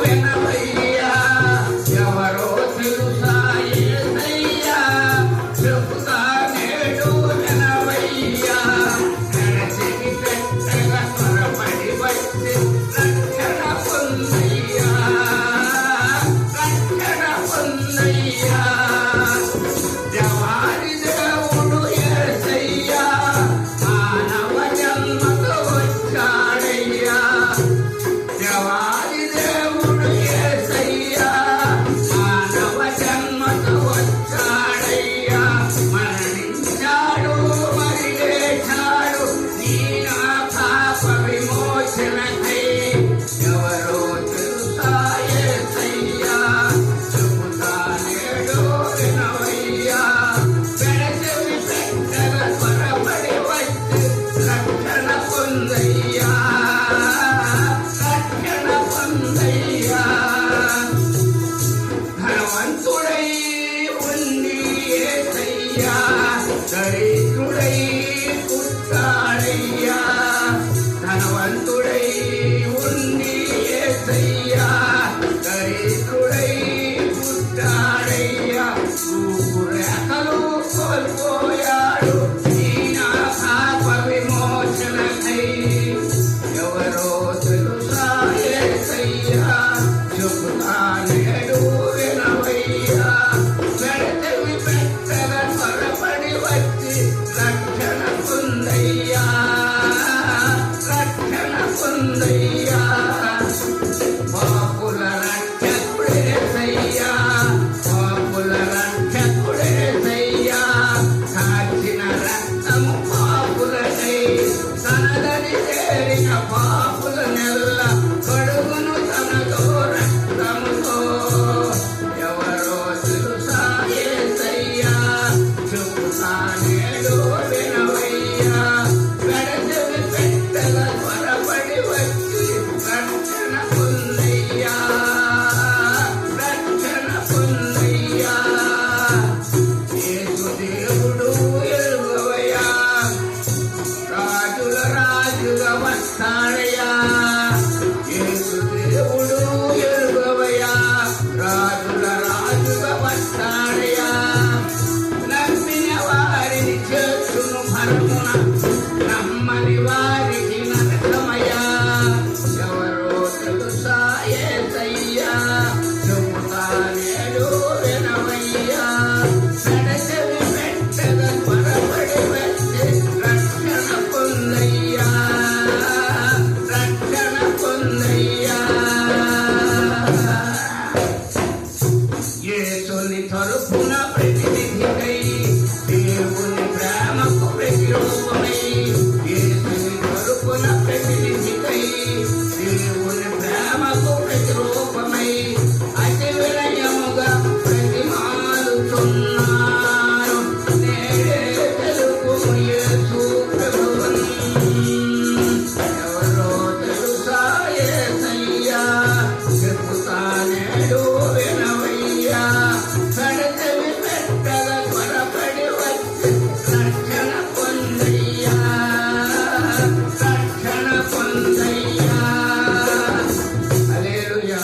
వినవయ్యా ఎవరో తెలుసా యేసయ్యా చెబుతా నేడు వినవయ్యా నరసికి పెట్టగా త్వరపడి వచ్చి రక్షణ పొందయ్యా దేవాది దేవుడు యేసయ్యా మానవ జన్మకు వచ్చాడయ్యా దేవాది దేవుడు యేసయ్యా మానవ జన్మకు వచ్చాడయ్యా మరణించాడు మరి లేచాడు నీ నా పాప విమోచనకై ఎవరో తెలుసా యేసయ్యా చెబుతా నేడు వినవయ్యా పెడచెవి పెట్టగా త్వరపడి వచ్చి రక్షణ పొందయ్యా రక్షణ పొందయ్యా ధనవంతుడై ఉండి యేసయ్యా దరిద్రుడై పుట్టాడయ్యా ధనవంతుడై ఉండి యేసయ్యా దరిద్రుడై పుట్టాడయ్యా రూపురేఖలు కోల్పోయాడు నీ నా పాప విమోచనకై ఎవరో తెలుసా యేసయ్యా చెబుతా నేడు వినవయ్యా పెడచెవి పెట్టగా త్వరపడి వచ్చి రక్షణ పొందయ్యా రక్షణ పొందయ్యా పాపుల రక్షకుడేసయ్యా పాపుల రక్షకుడేసయ్యా కాచిన రక్తము పాపులకై తనదని చేరిన పాపుల నెల్ల కడుగును తనతో రక్తముతో ఎవరో తెలుసా యేసయ్యా చెబుతా నేడు వినవయ్యా పెడచెవి పెట్టగా త్వరపడి వచ్చి రక్షణ పొందయ్యా